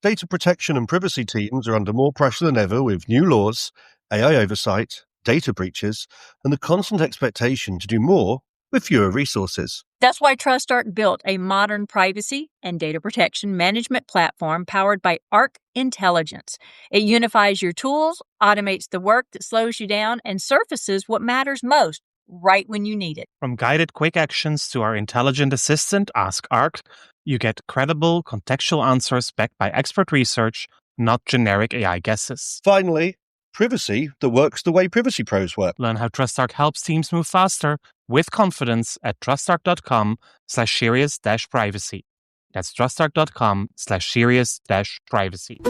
Data protection and privacy teams are under more pressure than ever with new laws, AI oversight, data breaches, and the constant expectation to do more with fewer resources. That's why TrustArc built a modern privacy and data protection management platform powered by Arc Intelligence. It unifies your tools, automates the work that slows you down, and surfaces what matters most right when you need it. From guided quick actions to our intelligent assistant, Ask Arc, you get credible, contextual answers backed by expert research, not generic AI guesses. Finally, privacy that works the way privacy pros work. Learn how TrustArc helps teams move faster with confidence at trustarc.com/serious-privacy. That's trustarc.com/serious-privacy.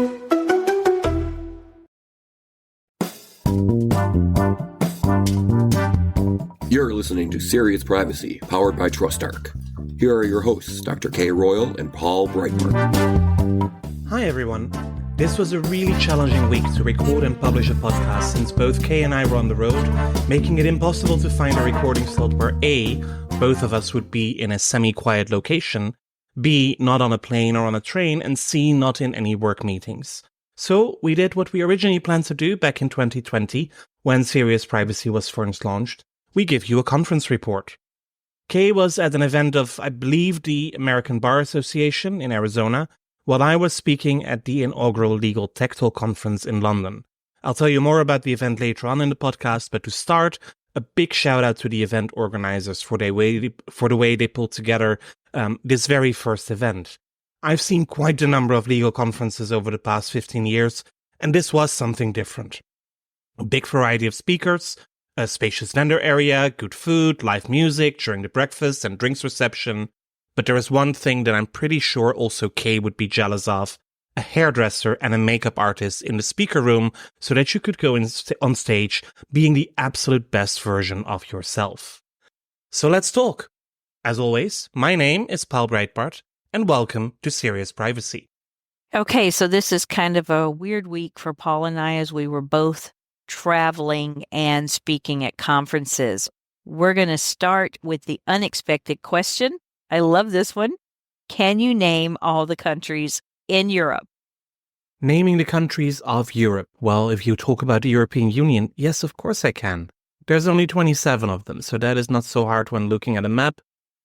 You're listening to Serious Privacy, powered by TrustArc. Here are your hosts, Dr. Kay Royal and Paul Breitbart. Hi, everyone. This was a really challenging week to record and publish a podcast since both Kay and I were on the road, making it impossible to find a recording slot where A, both of us would be in a semi-quiet location, B, not on a plane or on a train, and C, not in any work meetings. So we did what we originally planned to do back in 2020 when Serious Privacy was first launched. We give you a conference report. Kay was at an event of, I believe, the American Bar Association in Arizona, while I was speaking at the inaugural Legal Tech Talk conference in London. I'll tell you more about the event later on in the podcast, but to start, a big shout out to the event organizers for the way they pulled together this very first event. I've seen quite a number of legal conferences over the past 15 years, and this was something different. A big variety of speakers, a spacious vendor area, good food, live music during the breakfast and drinks reception. But there is one thing that I'm pretty sure also Kay would be jealous of: a hairdresser and a makeup artist in the speaker room so that you could go on stage being the absolute best version of yourself. So let's talk. As always, my name is Paul Breitbart, and welcome to Serious Privacy. Okay, so this is kind of a weird week for Paul and I as we were both traveling and speaking at conferences. We're going to start with the unexpected question. I love this one. Can you name all the countries in Europe? Naming the countries of Europe. Well, if you talk about the European Union, yes, of course I can. There's only 27 of them, so that is not so hard when looking at a map.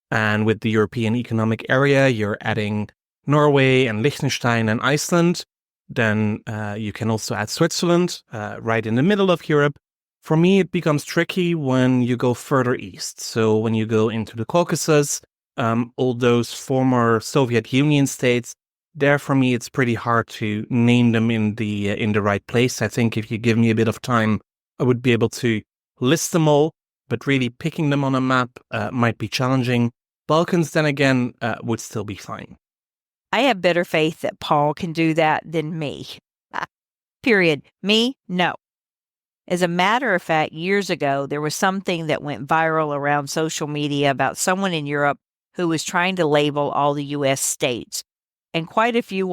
And with the European Economic Area, you're adding Norway and Liechtenstein and Iceland. Then you can also add Switzerland, right in the middle of Europe. For me, it becomes tricky when you go further east. So when you go into the Caucasus, all those former Soviet Union states, there for me, it's pretty hard to name them in the right place. I think if you give me a bit of time, I would be able to list them all, but really picking them on a map might be challenging. Balkans, then again, would still be fine. I have better faith that Paul can do that than me. Period. Me? No. As a matter of fact, years ago, there was something that went viral around social media about someone in Europe who was trying to label all the U.S. states. And quite a few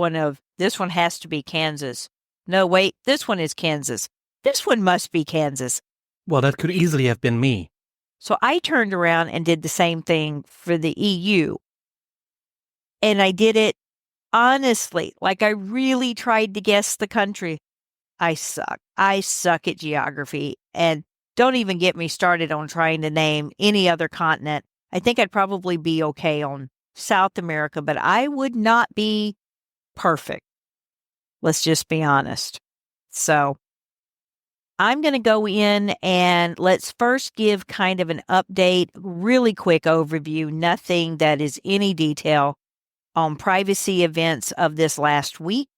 this one has to be Kansas. No, wait, this one is Kansas. This one must be Kansas. Well, that could easily have been me. So I turned around and did the same thing for the EU. And I did it honestly, like I really tried to guess the country. I suck. I suck at geography. And don't even get me started on trying to name any other continent. I think I'd probably be okay on South America, but I would not be perfect. Let's just be honest. So I'm going to go in and let's first give kind of an update, really quick overview, nothing that is any detail on privacy events of this last week.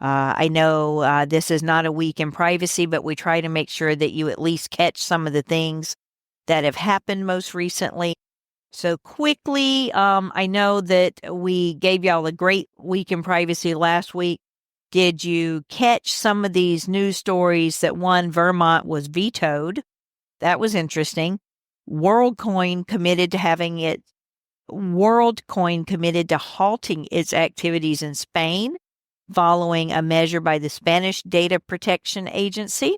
I know this is not a week in privacy, but we try to make sure that you at least catch some of the things that have happened most recently. So quickly, I know that we gave y'all a great week in privacy last week. Did you catch some of these news stories that Vermont was vetoed? That was interesting. WorldCoin committed to halting its activities in Spain following a measure by the Spanish Data Protection Agency.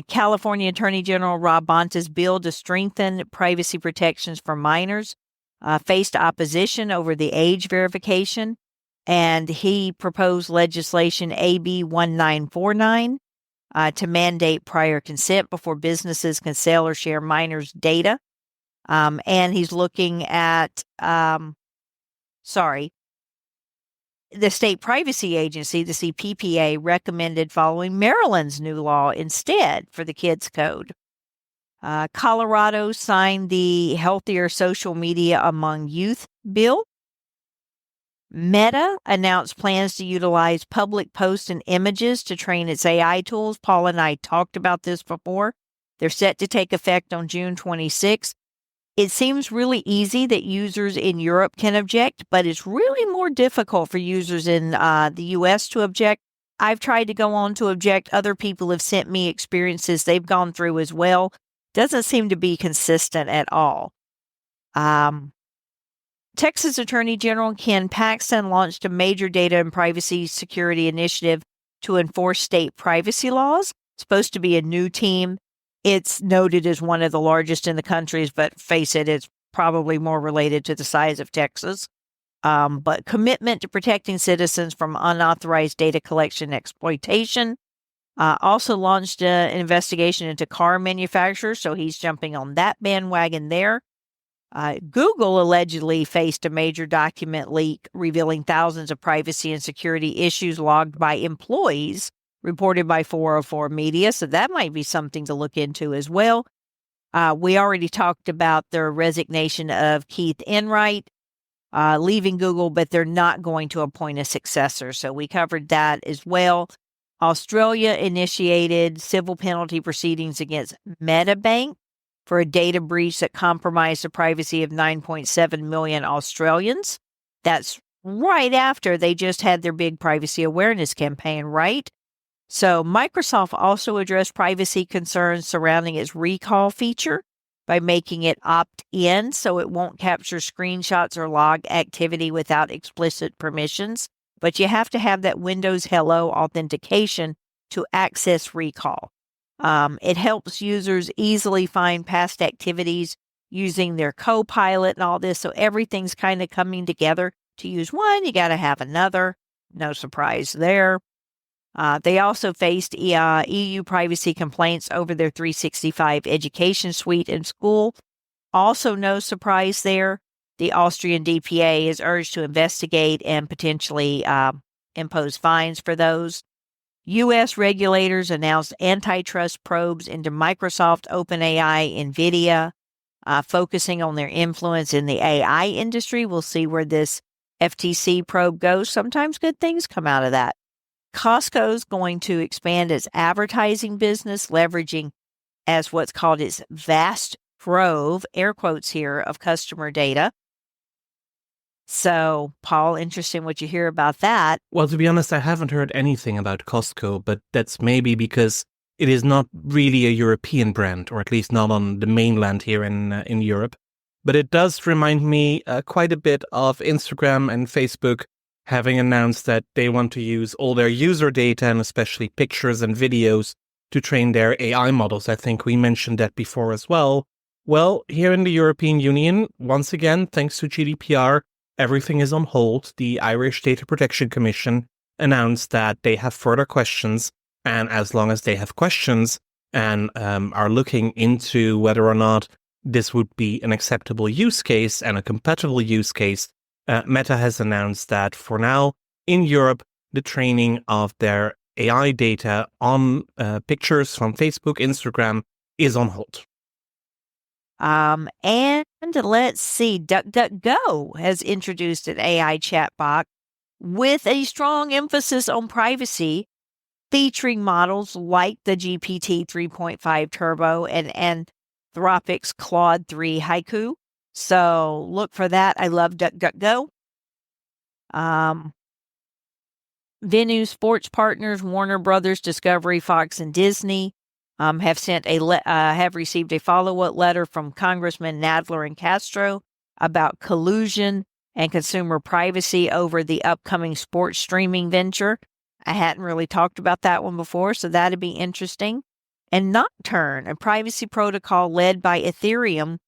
California Attorney General Rob Bonta's bill to strengthen privacy protections for minors faced opposition over the age verification. And he proposed legislation AB 1949 to mandate prior consent before businesses can sell or share minors' data. And he's looking at, the State Privacy Agency, the CPPA, recommended following Maryland's new law instead for the Kids Code. Colorado signed the Healthier Social Media Among Youth bill. Meta announced plans to utilize public posts and images to train its AI tools. Paul and I talked about this before. They're set to take effect on June 26th. It seems really easy that users in Europe can object, but it's really more difficult for users in the U.S. to object. I've tried to go on to object. Other people have sent me experiences they've gone through as well. Doesn't seem to be consistent at all. Texas Attorney General Ken Paxton launched a major data and privacy security initiative to enforce state privacy laws. It's supposed to be a new team. It's noted as one of the largest in the country, but face it, it's probably more related to the size of Texas. But commitment to protecting citizens from unauthorized data collection and exploitation. Also launched an investigation into car manufacturers, so he's jumping on that bandwagon there. Google allegedly faced a major document leak revealing thousands of privacy and security issues logged by employees, reported by 404 Media, so that might be something to look into as well. We already talked about the resignation of Keith Enright, leaving Google, but they're not going to appoint a successor, so we covered that as well. Australia initiated civil penalty proceedings against MetaBank for a data breach that compromised the privacy of 9.7 million Australians. That's right after they just had their big privacy awareness campaign, right? So Microsoft also addressed privacy concerns surrounding its recall feature by making it opt-in so it won't capture screenshots or log activity without explicit permissions. But you have to have that Windows Hello authentication to access recall. It helps users easily find past activities using their Copilot and all this. So everything's kind of coming together. To use one, you got to have another. No surprise there. They also faced EU privacy complaints over their 365 education suite in school. Also no surprise there. The Austrian DPA is urged to investigate and potentially impose fines for those. U.S. regulators announced antitrust probes into Microsoft, OpenAI, NVIDIA, focusing on their influence in the AI industry. We'll see where this FTC probe goes. Sometimes good things come out of that. Costco is going to expand its advertising business, leveraging as what's called its vast trove, air quotes here, of customer data. So, Paul, interesting what you hear about that. Well, to be honest, I haven't heard anything about Costco, but that's maybe because it is not really a European brand, or at least not on the mainland here in Europe. But it does remind me quite a bit of Instagram and Facebook having announced that they want to use all their user data, and especially pictures and videos, to train their AI models. I think we mentioned that before as well. Well, here in the European Union, once again, thanks to GDPR, everything is on hold. The Irish Data Protection Commission announced that they have further questions, and as long as they have questions and are looking into whether or not this would be an acceptable use case and a compatible use case, Meta has announced that for now, in Europe, the training of their AI data on pictures from Facebook, Instagram is on hold. And let's see, DuckDuckGo has introduced an AI chatbot with a strong emphasis on privacy, featuring models like the GPT 3.5 Turbo and Anthropic's Claude 3 Haiku. So look for that. I love DuckDuckGo. Venue Sports Partners, Warner Brothers, Discovery, Fox, and Disney have received a follow-up letter from Congressman Nadler and Castro about collusion and consumer privacy over the upcoming sports streaming venture. I hadn't really talked about that one before, so that'd be interesting. And Nocturne, a privacy protocol led by Ethereum,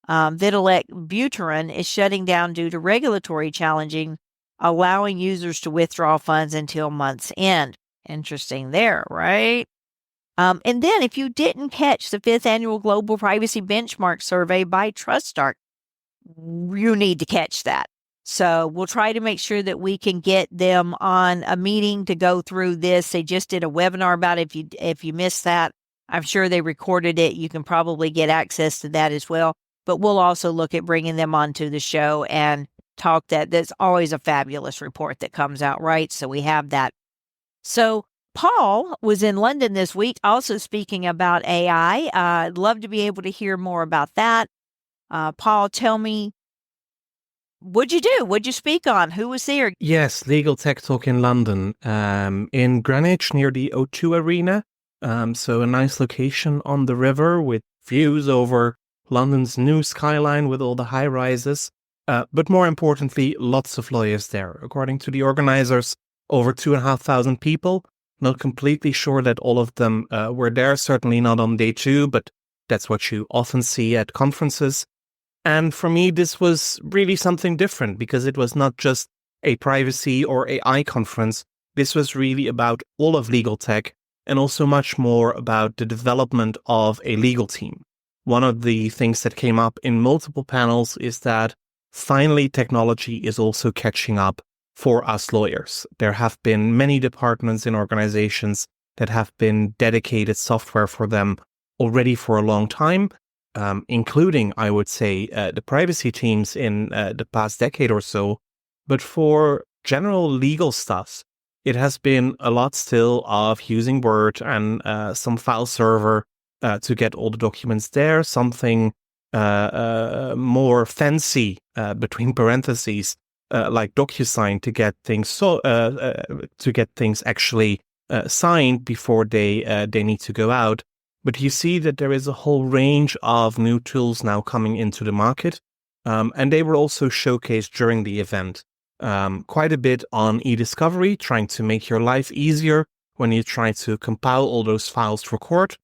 Vitalik Buterin, is shutting down due to regulatory challenges allowing users to withdraw funds until month's end. Interesting there, right? And then if you didn't catch the 5th Annual Global Privacy Benchmark Survey by TrustArc, you need to catch that. So we'll try to make sure that we can get them on a meeting to go through this. They just did a webinar about it. If you missed that, I'm sure they recorded it. You can probably get access to that as well. But we'll also look at bringing them onto the show and talk that. There's always a fabulous report that comes out, right? So we have that. So Paul was in London this week also speaking about AI. I'd love to be able to hear more about that. Paul, tell me, what'd you do? What'd you speak on? Who was there? Yes, Legal Tech Talk in London, in Greenwich near the O2 Arena. So a nice location on the river with views over London's new skyline with all the high rises. But more importantly, lots of lawyers there. According to the organizers, over 2,500 people. Not completely sure that all of them were there, certainly not on day 2, but that's what you often see at conferences. And for me, this was really something different because it was not just a privacy or AI conference. This was really about all of legal tech and also much more about the development of a legal team. One of the things that came up in multiple panels is that finally technology is also catching up for us lawyers. There have been many departments in organizations that have been dedicated software for them already for a long time, including, I would say, the privacy teams in the past decade or so. But for general legal stuff, it has been a lot still of using Word and some file server to get all the documents there, something more fancy, between parentheses, like DocuSign to get things actually signed before they need to go out. But you see that there is a whole range of new tools now coming into the market, and they were also showcased during the event. Quite a bit on e-discovery, trying to make your life easier when you try to compile all those files for court.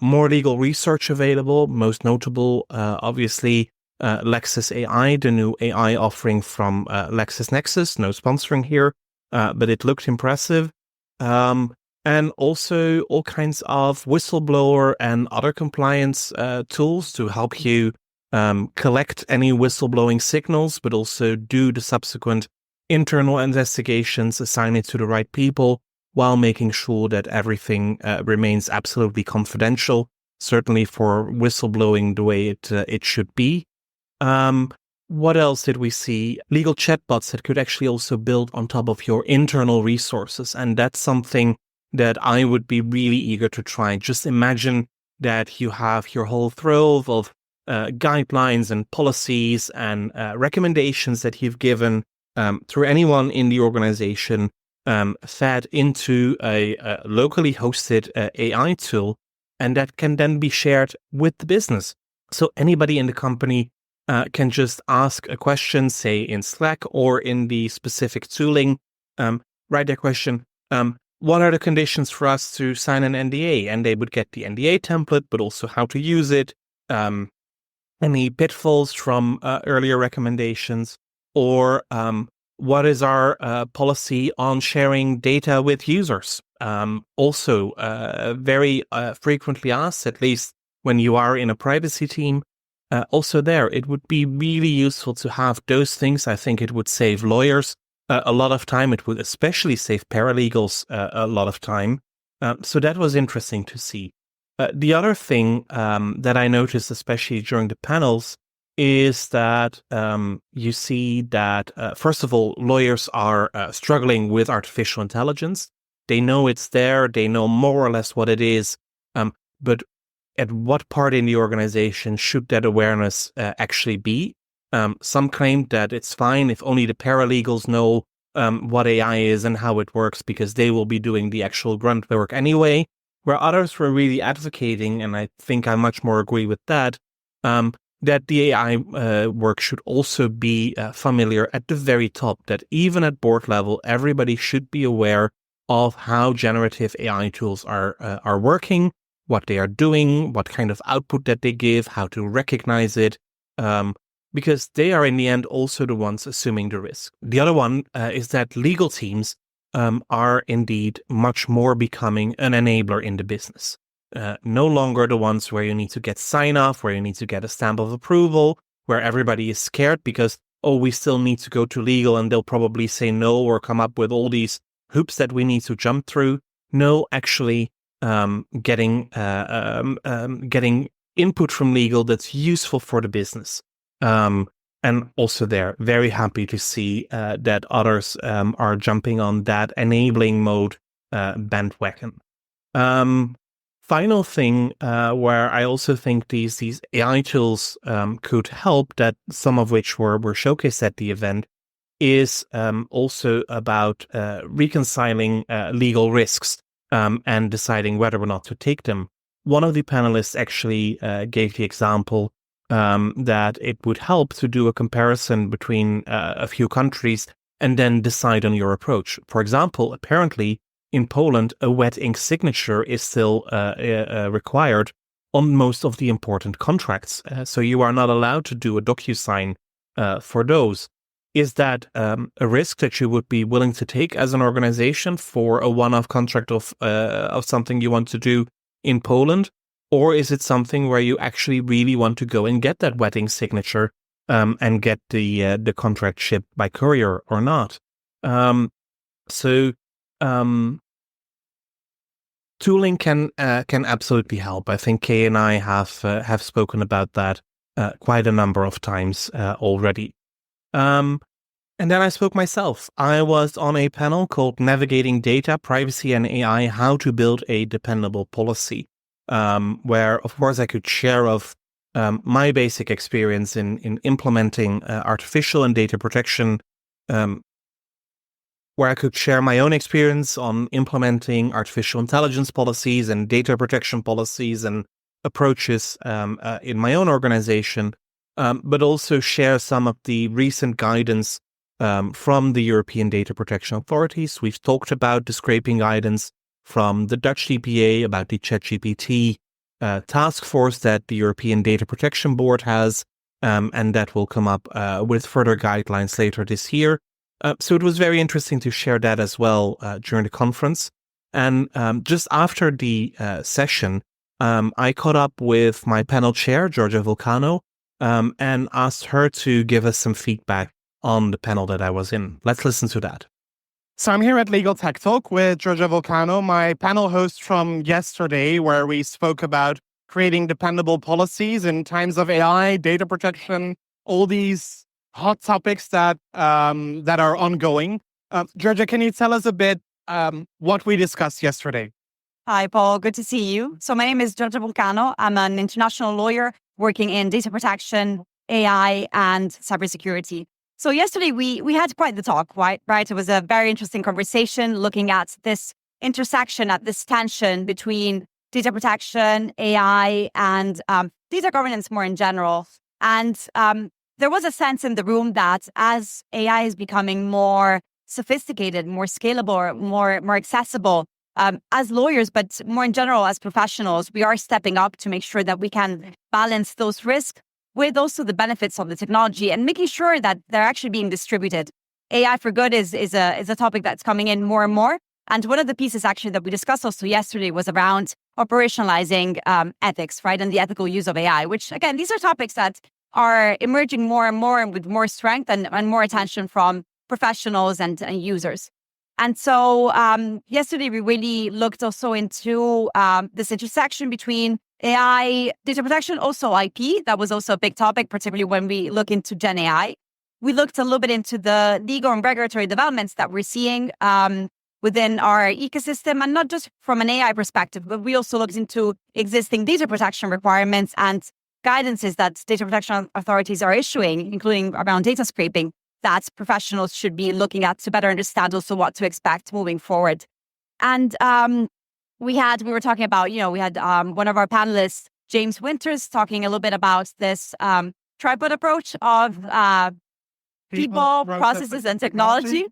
More legal research available, most notable, obviously, Lexis AI, the new AI offering from LexisNexis. No sponsoring here, but it looked impressive. And also all kinds of whistleblower and other compliance tools to help you collect any whistleblowing signals, but also do the subsequent internal investigations, assign it to the right people, while making sure that everything remains absolutely confidential, certainly for whistleblowing the way it should be. What else did we see? Legal chatbots that could actually also build on top of your internal resources. And that's something that I would be really eager to try. Just imagine that you have your whole trove of guidelines and policies and recommendations that you've given through anyone in the organization, fed into a locally hosted AI tool, and that can then be shared with the business. So anybody in the company can just ask a question, say in Slack or in the specific tooling, write their question, what are the conditions for us to sign an NDA? And they would get the NDA template, but also how to use it, any pitfalls from earlier recommendations, or what is our policy on sharing data with users? Also, very frequently asked, at least when you are in a privacy team. Also there, it would be really useful to have those things. I think it would save lawyers a lot of time. It would especially save paralegals a lot of time. So that was interesting to see. The other thing that I noticed, especially during the panels, is that you see that, first of all, lawyers are struggling with artificial intelligence. They know it's there. They know more or less what it is. But at what part in the organization should that awareness actually be? Some claim that it's fine if only the paralegals know what AI is and how it works, because they will be doing the actual grunt work anyway, where others were really advocating, and I think I much more agree with that, that the AI work should also be familiar at the very top, that even at board level, everybody should be aware of how generative AI tools are working, what they are doing, what kind of output that they give, how to recognize it, because they are in the end also the ones assuming the risk. The other one is that legal teams are indeed much more becoming an enabler in the business. No longer the ones where you need to get sign-off, where you need to get a stamp of approval, where everybody is scared because, we still need to go to legal and they'll probably say no or come up with all these hoops that we need to jump through. No, actually getting input from legal that's useful for the business. And also they're very happy to see that others are jumping on that enabling mode bandwagon. Final thing where I also think these AI tools could help, that some of which were showcased at the event, is also about reconciling legal risks and deciding whether or not to take them. One of the panelists actually gave the example that it would help to do a comparison between a few countries and then decide on your approach. For example, apparently in Poland, a wet ink signature is still required on most of the important contracts. So you are not allowed to do a DocuSign for those. Is that a risk that you would be willing to take as an organization for a one-off contract of something you want to do in Poland? Or is it something where you actually really want to go and get that wet ink signature and get the contract shipped by courier or not? Tooling can absolutely help. I think Kay and I have spoken about that quite a number of times already. And then I spoke myself. I was on a panel called Navigating Data, Privacy and AI, How to Build a Dependable Policy, where, of course, I could share of my basic experience in implementing artificial and data protection, where I could share my own experience on implementing artificial intelligence policies and data protection policies and approaches in my own organization, but also share some of the recent guidance from the European data protection authorities. We've talked about the scraping guidance from the Dutch DPA, about the ChatGPT task force that the European Data Protection Board has, and that will come up with further guidelines later this year. So it was very interesting to share that as well during the conference. And just after the session, I caught up with my panel chair, Giorgia Vulcano, and asked her to give us some feedback on the panel that I was in. Let's listen to that. So I'm here at Legal Tech Talk with Giorgia Vulcano, my panel host from yesterday, where we spoke about creating dependable policies in times of AI, data protection, all these hot topics that are ongoing. Giorgia, can you tell us a bit what we discussed yesterday? Hi, Paul. Good to see you. So my name is Giorgia Vulcano. I'm an international lawyer working in data protection, AI, and cybersecurity. So yesterday we had quite the talk, right? It was a very interesting conversation looking at this intersection, at this tension between data protection, AI, and data governance more in general. And there was a sense in the room that as AI is becoming more sophisticated, more scalable, more accessible, as lawyers, but more in general as professionals, we are stepping up to make sure that we can balance those risks with also the benefits of the technology and making sure that they're actually being distributed. AI for good is a topic that's coming in more and more. And one of the pieces actually that we discussed also yesterday was around operationalizing ethics, right? And the ethical use of AI, which again, these are topics that are emerging more and more and with more strength and more attention from professionals and users. And so yesterday we really looked also into this intersection between AI, data protection, also IP. That was also a big topic, particularly when we look into Gen AI. We looked a little bit into the legal and regulatory developments that we're seeing within our ecosystem, and not just from an AI perspective, but we also looked into existing data protection requirements and guidances that data protection authorities are issuing, including around data scraping, that professionals should be looking at to better understand also what to expect moving forward. And we were talking about, we had one of our panelists, James Winters, talking a little bit about this tripod approach of people, processes, and technology,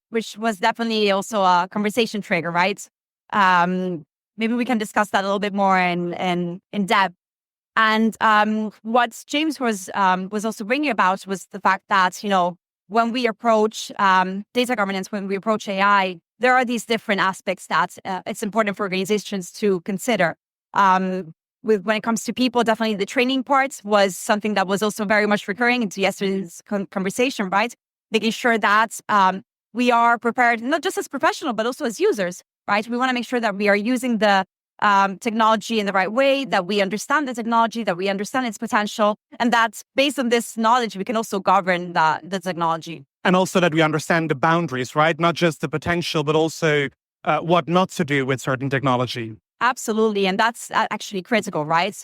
which was definitely also a conversation trigger, right? Maybe we can discuss that a little bit more in depth. And what James was also bringing about was the fact that, when we approach data governance, when we approach AI, there are these different aspects that it's important for organizations to consider. When it comes to people, definitely the training part was something that was also very much recurring into yesterday's conversation, right? Making sure that we are prepared, not just as professionals, but also as users, right? We want to make sure that we are using the technology in the right way, that we understand the technology, that we understand its potential, and that based on this knowledge, we can also govern the technology. And also that we understand the boundaries, right? Not just the potential, but also what not to do with certain technology. Absolutely. And that's actually critical, right?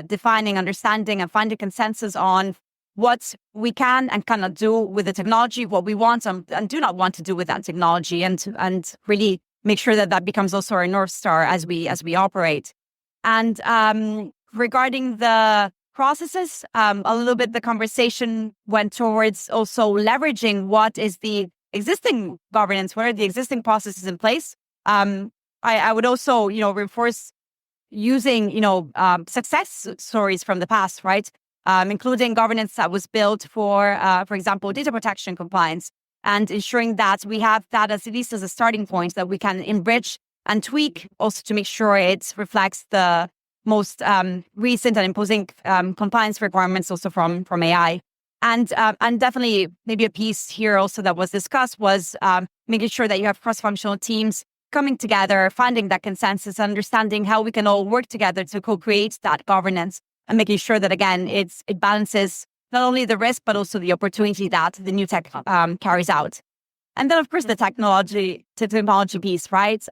Defining, understanding, and finding consensus on what we can and cannot do with the technology, what we want and do not want to do with that technology, and really make sure that becomes also our North Star as we operate. And regarding the processes, a little bit the conversation went towards also leveraging what is the existing governance, what are the existing processes in place. I would also, reinforce using, success stories from the past, right? Including governance that was built for example, data protection compliance, and ensuring that we have that at least as a starting point that we can enrich and tweak also to make sure it reflects the most recent and imposing compliance requirements also from AI. And definitely maybe a piece here also that was discussed was making sure that you have cross-functional teams coming together, finding that consensus, understanding how we can all work together to co-create that governance, and making sure that, again, it balances not only the risk, but also the opportunity that the new tech carries out. And then, of course, the technology piece, right?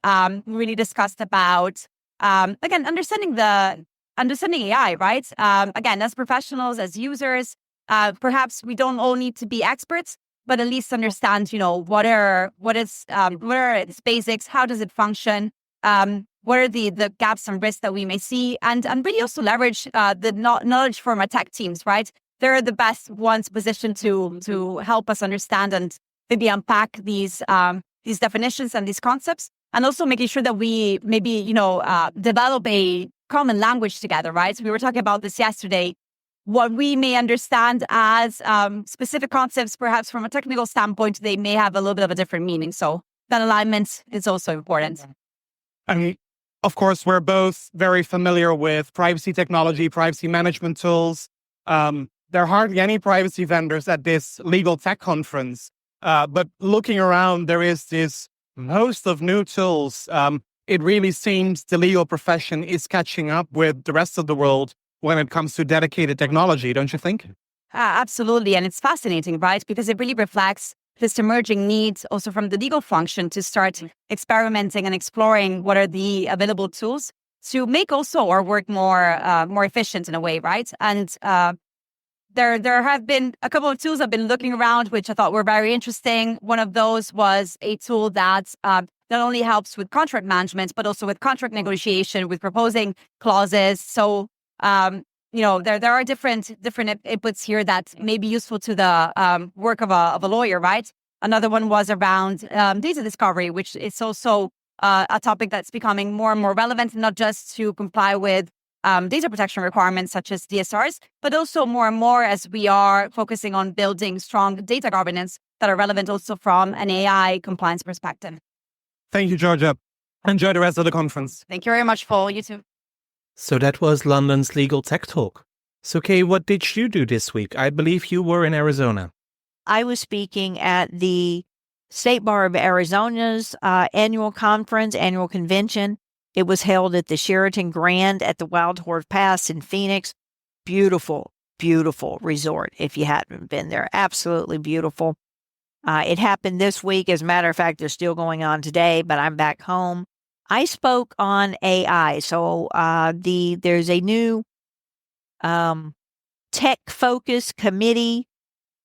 We really discussed about, again, understanding AI, right? Again, as professionals, as users, perhaps we don't all need to be experts, but at least understand, what are its basics, how does it function, what are the gaps and risks that we may see, and really also leverage the knowledge from our tech teams, right? They're the best ones positioned to help us understand and maybe unpack these definitions and these concepts, and also making sure that we maybe develop a common language together, right? We were talking about this yesterday. What we may understand as specific concepts, perhaps from a technical standpoint, they may have a little bit of a different meaning. So that alignment is also important. And of course, we're both very familiar with privacy technology, privacy management tools. There are hardly any privacy vendors at this legal tech conference. But looking around, there is this host of new tools. It really seems the legal profession is catching up with the rest of the world when it comes to dedicated technology, don't you think? Absolutely. And it's fascinating, right? Because it really reflects this emerging need also from the legal function to start experimenting and exploring what are the available tools to make also our work more efficient in a way, right? And there have been a couple of tools I've been looking around, which I thought were very interesting. One of those was a tool that not only helps with contract management, but also with contract negotiation, with proposing clauses. So there are different inputs here that may be useful to the work of a lawyer, right? Another one was around data discovery, which is also a topic that's becoming more and more relevant, not just to comply with data protection requirements such as DSRs, but also more and more as we are focusing on building strong data governance that are relevant also from an AI compliance perspective. Thank you, Georgia. Enjoy the rest of the conference. Thank you very much, Paul. You too. So that was London's Legal Tech Talk. So Kay, what did you do this week? I believe you were in Arizona. I was speaking at the State Bar of Arizona's annual convention. It was held at the Sheraton Grand at the Wild Horse Pass in Phoenix. Beautiful, beautiful resort if you hadn't been there. Absolutely beautiful. It happened this week. As a matter of fact, they're still going on today, but I'm back home. I spoke on AI. So there's a new tech-focused committee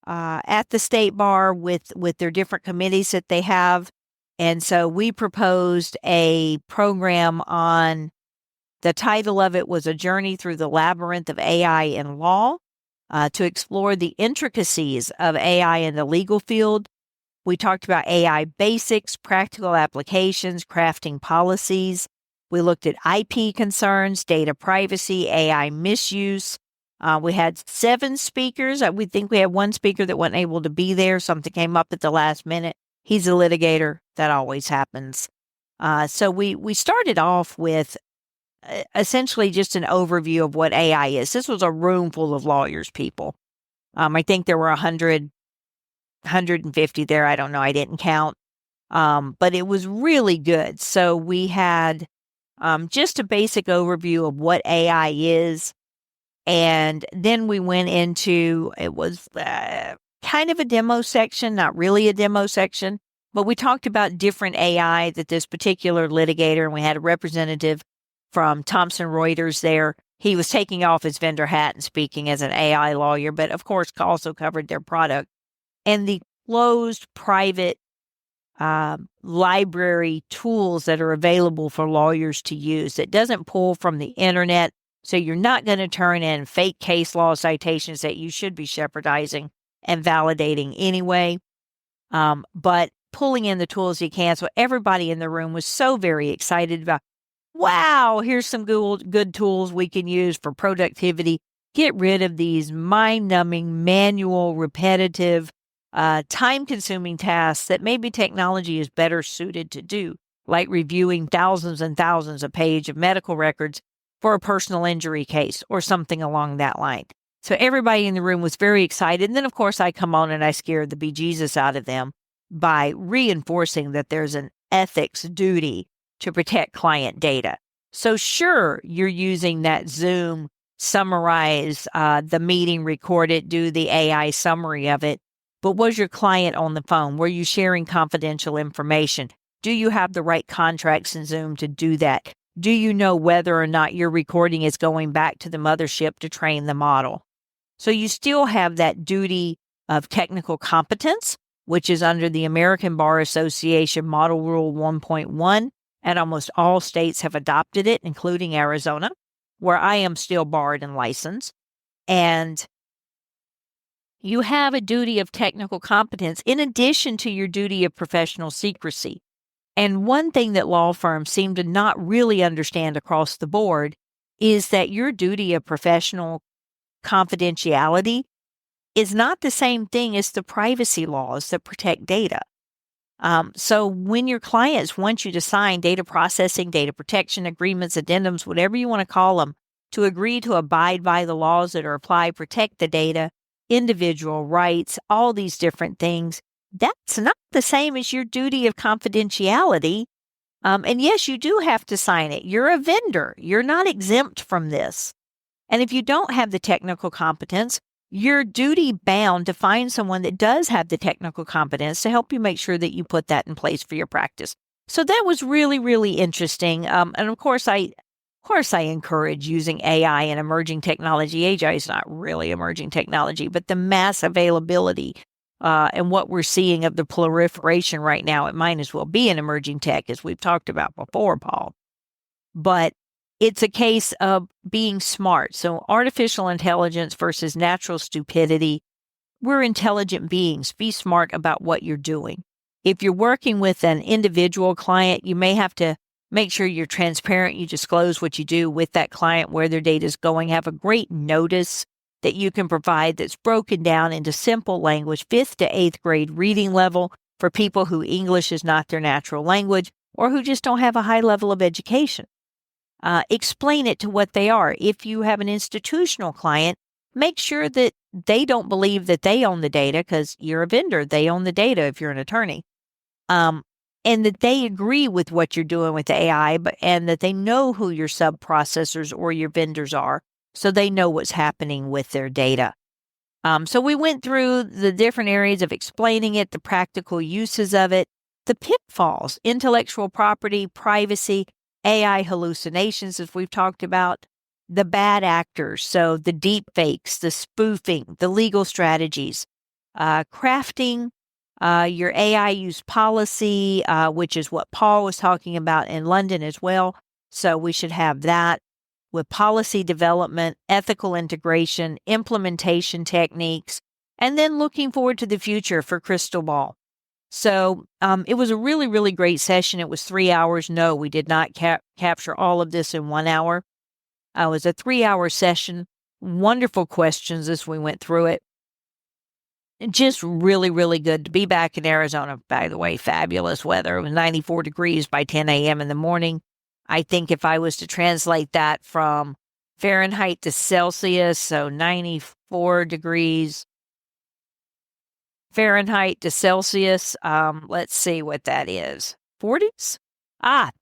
at the State Bar with their different committees that they have. And so we proposed a program on, the title of it was A Journey Through the Labyrinth of AI in Law, to explore the intricacies of AI in the legal field. We talked about AI basics, practical applications, crafting policies, We looked at IP concerns, data privacy, AI misuse. We had 7 speakers. We think we had 1 speaker that wasn't able to be there. Something came up at the last minute. He's a litigator. That always happens. So we started off with essentially just an overview of what AI is. This was a room full of lawyers, people. I think there were 150 there. I don't know. I didn't count. But it was really good. So we had just a basic overview of what AI is. And then we went into, it was kind of a demo section, not really a demo section, but we talked about different AI that this particular litigator, and we had a representative from Thomson Reuters there. He was taking off his vendor hat and speaking as an AI lawyer, but of course also covered their product. And the closed private library tools that are available for lawyers to use that doesn't pull from the internet. So you're not going to turn in fake case law citations that you should be shepherdizing and validating anyway. But pulling in the tools you can. So everybody in the room was so very excited about, wow, here's some good tools we can use for productivity. Get rid of these mind-numbing, manual, repetitive, time-consuming tasks that maybe technology is better suited to do, like reviewing thousands and thousands of pages of medical records for a personal injury case or something along that line. So everybody in the room was very excited. And then, of course, I come on and I scared the bejesus out of them by reinforcing that there's an ethics duty to protect client data. So sure, you're using that Zoom, summarize the meeting, record it, do the AI summary of it. But was your client on the phone? Were you sharing confidential information? Do you have the right contracts in Zoom to do that? Do you know whether or not your recording is going back to the mothership to train the model? So you still have that duty of technical competence, which is under the American Bar Association Model Rule 1.1, and almost all states have adopted it, including Arizona, where I am still barred and licensed. And you have a duty of technical competence in addition to your duty of professional secrecy. And one thing that law firms seem to not really understand across the board is that your duty of professional confidentiality is not the same thing as the privacy laws that protect data. So when your clients want you to sign data processing, data protection agreements, addendums, whatever you want to call them, to agree to abide by the laws that are applied, protect the data, individual rights, all these different things, that's not the same as your duty of confidentiality. And yes, you do have to sign it. You're a vendor. You're not exempt from this. And if you don't have the technical competence, you're duty bound to find someone that does have the technical competence to help you make sure that you put that in place for your practice. So that was really, really interesting. And of course, I encourage using AI and emerging technology. AI is not really emerging technology, but the mass availability and what we're seeing of the proliferation right now, it might as well be an emerging tech, as we've talked about before, Paul. But it's a case of being smart. So artificial intelligence versus natural stupidity. We're intelligent beings. Be smart about what you're doing. If you're working with an individual client, you may have to make sure you're transparent. You disclose what you do with that client, where their data is going. Have a great notice that you can provide that's broken down into simple language, 5th to 8th grade reading level for people who English is not their natural language or who just don't have a high level of education. Explain it to what they are. If you have an institutional client, make sure that they don't believe that they own the data, because you're a vendor. They own the data if you're an attorney. And that they agree with what you're doing with the AI, and that they know who your sub-processors or your vendors are, so they know what's happening with their data. So we went through the different areas of explaining it, the practical uses of it, the pitfalls, intellectual property, privacy, AI hallucinations, as we've talked about, the bad actors, so the deep fakes, the spoofing, the legal strategies, crafting your AI use policy, which is what Paul was talking about in London as well. So we should have that with policy development, ethical integration, implementation techniques, and then looking forward to the future for Crystal Ball. So it was a really, really great session. It was 3 hours. No, we did not capture all of this in 1 hour. It was a 3-hour session. Wonderful questions as we went through it. And just really, really good to be back in Arizona. By the way, fabulous weather. It was 94 degrees by 10 a.m. in the morning. I think if I was to translate that from Fahrenheit to Celsius, so 94 degrees Fahrenheit to Celsius, let's see what that is. 40s?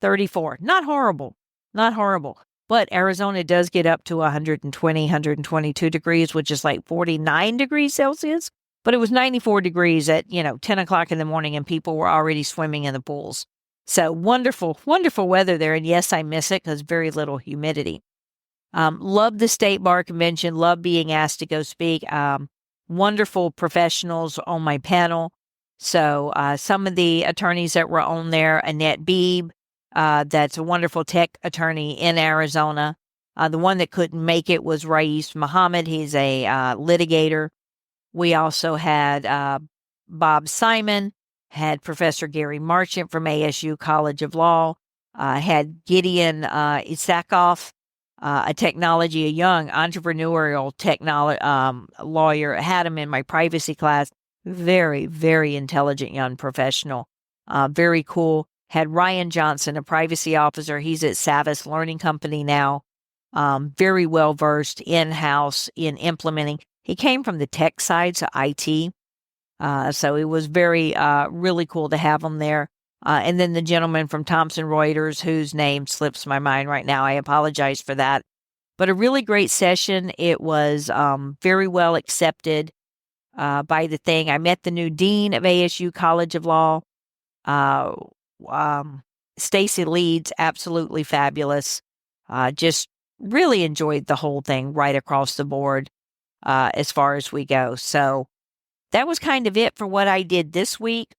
34. Not horrible. Not horrible. But Arizona does get up to 120, 122 degrees, which is like 49 degrees Celsius. But it was 94 degrees at, 10 o'clock in the morning, and people were already swimming in the pools. So wonderful, wonderful weather there. And yes, I miss it because very little humidity. Love the State Bar Convention. Love being asked to go speak. Wonderful professionals on my panel. So some of the attorneys that were on there, Annette Beebe, that's a wonderful tech attorney in Arizona. The one that couldn't make it was Rais Muhammad. He's a litigator. We also had Bob Simon, had Professor Gary Marchant from ASU College of Law, had Gideon Isakov, a young entrepreneurial lawyer. I had him in my privacy class. Very, very intelligent young professional. Very cool. Had Ryan Johnson, a privacy officer. He's at Savvis Learning Company now. Very well versed in-house in implementing. He came from the tech side, so IT. So it was very, really cool to have him there. And then the gentleman from Thomson Reuters, whose name slips my mind right now. I apologize for that. But a really great session. It was very well accepted by the thing. I met the new dean of ASU College of Law. Stacy Leeds, absolutely fabulous. Just really enjoyed the whole thing right across the board as far as we go. So that was kind of it for what I did this week.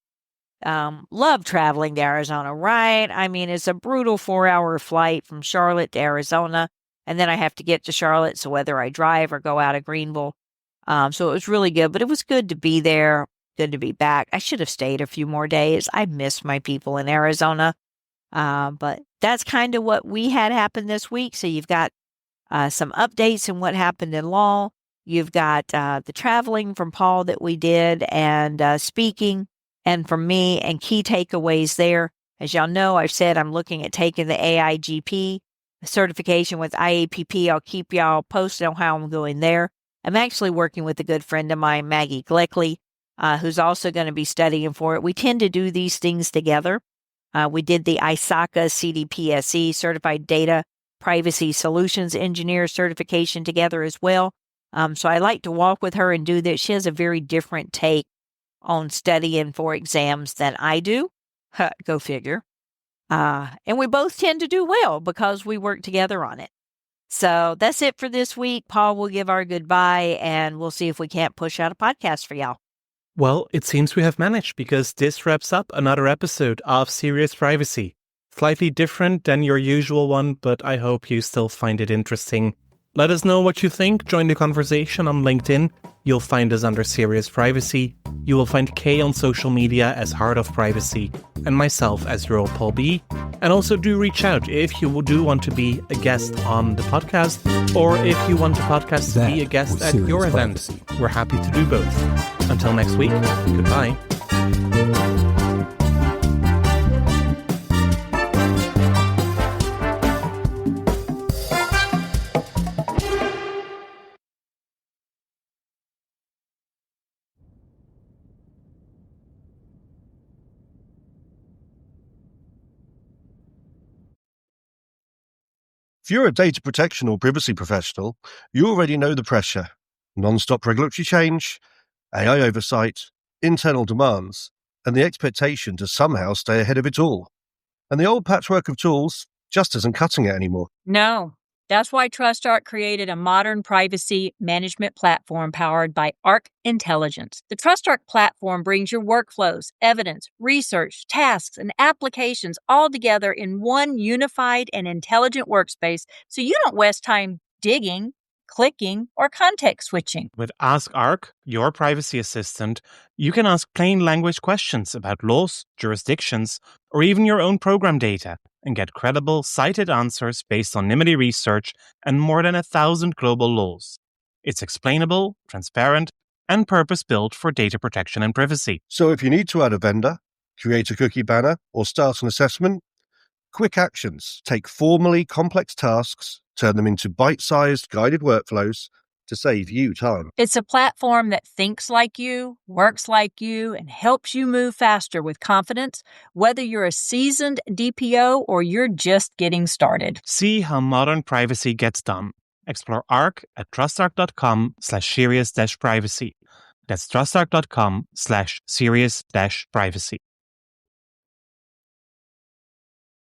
Love traveling to Arizona, right? I mean, it's a brutal 4-hour flight from Charlotte to Arizona, and then I have to get to Charlotte, so whether I drive or go out of Greenville. So it was really good, but it was good to be there, good to be back. I should have stayed a few more days. I miss my people in Arizona. But that's kind of what we had happen this week. So you've got some updates on what happened in law. You've got the traveling from Paul that we did and speaking, and from me, and key takeaways there. As y'all know, I've said I'm looking at taking the AIGP certification with IAPP. I'll keep y'all posted on how I'm going there. I'm actually working with a good friend of mine, Maggie Gleckley, who's also going to be studying for it. We tend to do these things together. We did the ISACA CDPSE, Certified Data Privacy Solutions Engineer certification together as well. So I like to walk with her and do this. She has a very different take on studying for exams than I do. Go figure. And we both tend to do well because we work together on it. So that's it for this week. Paul will give our goodbye, and we'll see if we can't push out a podcast for y'all. Well, it seems we have managed, because this wraps up another episode of Serious Privacy. Slightly different than your usual one, but I hope you still find it interesting. Let us know what you think. Join the conversation on LinkedIn. You'll find us under Serious Privacy. You will find Kay on social media as Heart of Privacy, and myself as your old Paul B. And also do reach out if you do want to be a guest on the podcast, or if you want the podcast to be a guest at your event. We're happy to do both. Until next week, goodbye. If you're a data protection or privacy professional, you already know the pressure. Non-stop regulatory change, AI oversight, internal demands, and the expectation to somehow stay ahead of it all. And the old patchwork of tools just isn't cutting it anymore. No, that's why TrustArc created a modern privacy management platform powered by Arc Intelligence. The TrustArc platform brings your workflows, evidence, research, tasks, and applications all together in one unified and intelligent workspace, so you don't waste time digging, clicking, or context switching. With Ask Arc, your privacy assistant, you can ask plain language questions about laws, jurisdictions, or even your own program data and get credible, cited answers based on Nimity research and more than 1,000 global laws. It's explainable, transparent, and purpose-built for data protection and privacy. So if you need to add a vendor, create a cookie banner, or start an assessment, quick actions take formally complex tasks, turn them into bite-sized guided workflows to save you time. It's a platform that thinks like you, works like you, and helps you move faster with confidence, whether you're a seasoned DPO or you're just getting started. See how modern privacy gets done. Explore Arc at trustarc.com/serious-privacy. That's trustarc.com/serious-privacy.